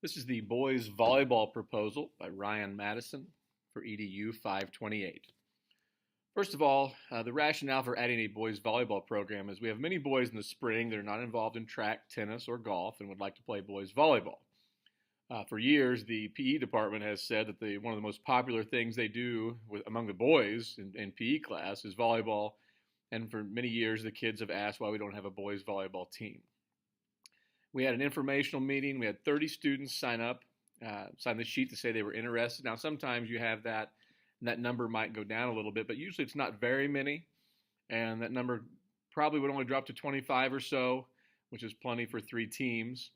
This is the boys volleyball proposal by Ryan Madison for EDU 528. First of all, the rationale for adding a boys volleyball program is we have many boys in the spring that are not involved in track, tennis, or golf and would like to play boys volleyball. For years, the PE department has said that one of the most popular things they do among the boys in PE class is volleyball, and for many years the kids have asked why we don't have a boys volleyball team. We had an informational meeting. We had 30 students sign the sheet to say they were interested. Now, sometimes you have that, and that number might go down a little bit, but usually it's not very many, and that number probably would only drop to 25 or so, which is plenty for 3 teams.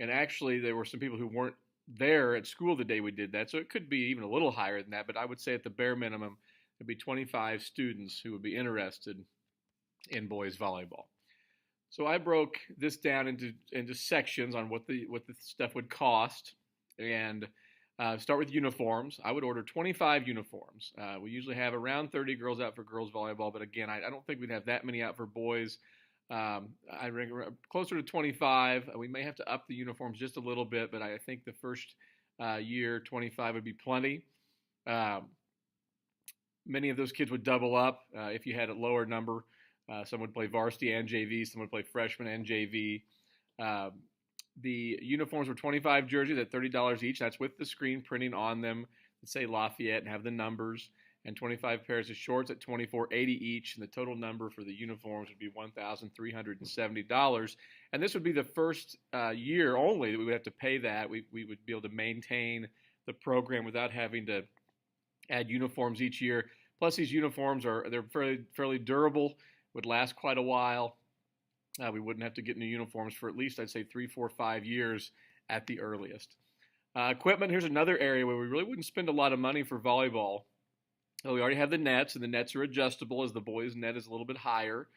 And actually, there were some people who weren't there at school the day we did that, so it could be even a little higher than that, but I would say at the bare minimum, there'd be 25 students who would be interested in boys volleyball. So I broke this down into sections on what the stuff would cost, and start with uniforms. I would order 25 uniforms. We usually have around 30 girls out for girls volleyball, but again, I don't think we'd have that many out for boys. I think closer to 25. We may have to up the uniforms just a little bit, but I think the first year 25 would be plenty. Many of those kids would double up if you had a lower number. Some would play varsity and JV. Some would play freshman and JV. The uniforms were 25 jerseys at $30 each. That's with the screen printing on them that say Lafayette and have the numbers. And 25 pairs of shorts at $24.80 each. And the total number for the uniforms would be $1,370. And this would be the first year only that we would have to pay that. We would be able to maintain the program without having to add uniforms each year. Plus, these uniforms they're fairly durable, would last quite a while. We wouldn't have to get new uniforms for at least, I'd say, 3, 4, 5 years at the earliest. Equipment, here's another area where we really wouldn't spend a lot of money for volleyball. So we already have the nets, and the nets are adjustable as the boys' net is a little bit higher.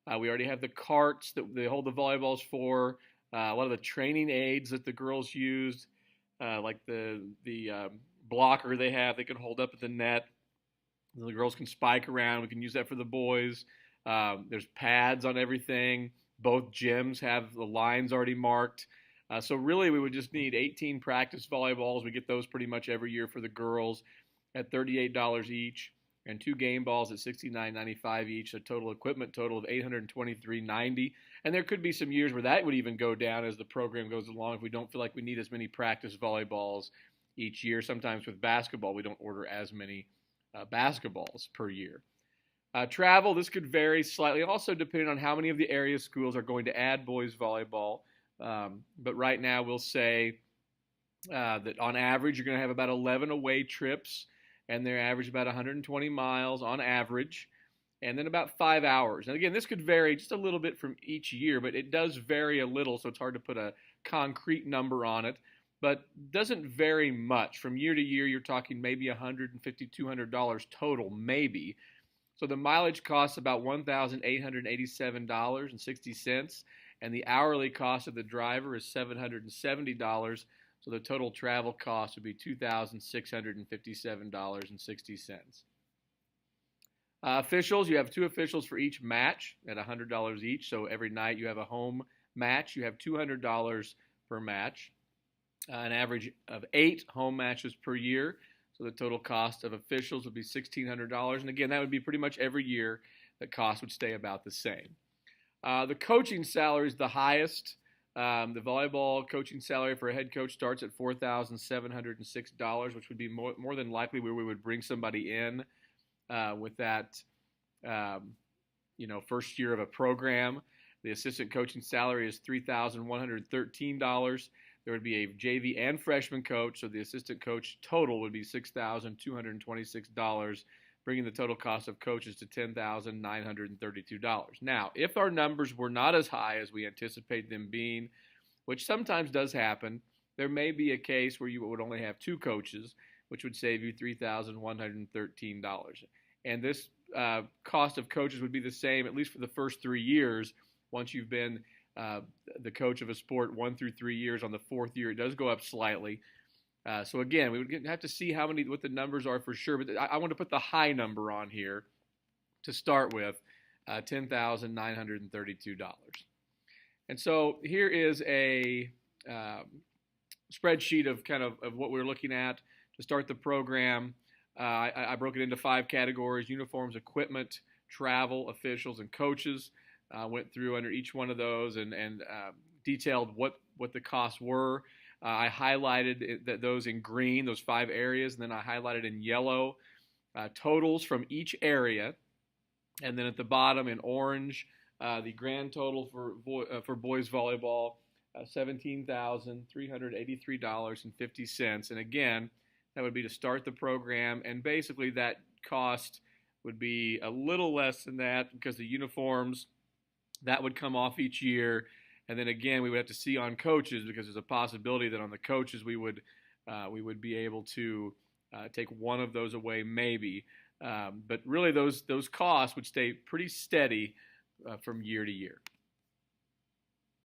We already have the carts that they hold the volleyballs for, a lot of the training aids that the girls used, like the blocker they have they can hold up at the net. The girls can spike around. We can use that for the boys. There's pads on everything. Both gyms have the lines already marked. So really, we would just need 18 practice volleyballs. We get those pretty much every year for the girls at $38 each, and 2 game balls at $69.95 each. A total equipment total of $823.90. And there could be some years where that would even go down as the program goes along if we don't feel like we need as many practice volleyballs each year. Sometimes with basketball, we don't order as many basketballs per year. Travel, this could vary slightly, also depending on how many of the area schools are going to add boys volleyball. But right now we'll say that on average you're going to have about 11 away trips, and they're average about 120 miles on average, and then about 5 hours. And again, this could vary just a little bit from each year, but it does vary a little, so it's hard to put a concrete number on it. But doesn't vary much. From year to year, you're talking maybe $150, $200 total, maybe. So the mileage costs about $1,887.60, and the hourly cost of the driver is $770. So the total travel cost would be $2,657.60. Officials, you have 2 officials for each match at $100 each. So every night you have a home match, you have $200 per match. An average of 8 home matches per year. So the total cost of officials would be $1,600. And again, that would be pretty much every year. The cost would stay about the same. The coaching salary is the highest. The volleyball coaching salary for a head coach starts at $4,706, which would be more than likely where we would bring somebody in with that first year of a program. The assistant coaching salary is $3,113. There would be a JV and freshman coach, so the assistant coach total would be $6,226, bringing the total cost of coaches to $10,932. Now, if our numbers were not as high as we anticipate them being, which sometimes does happen, there may be a case where you would only have 2 coaches, which would save you $3,113. And this cost of coaches would be the same, at least for the first 3 years. Once you've been the coach of a sport 1 through 3 years, on the 4th year, it does go up slightly. So again, we would have to see what the numbers are for sure, but I want to put the high number on here to start with, $10,932. And so here is a spreadsheet of of what we were looking at to start the program. I broke it into 5 categories: uniforms, equipment, travel, officials, and coaches. Went through under each one of those and detailed what the costs were. I highlighted those in green, those 5 areas, and then I highlighted in yellow totals from each area, and then at the bottom in orange, the grand total for boys volleyball, $17,383.50. And again, that would be to start the program, and basically that cost would be a little less than that because the uniforms that would come off each year, and then again we would have to see on coaches because there's a possibility that on the coaches we would be able to take one of those away maybe, but really those costs would stay pretty steady from year to year.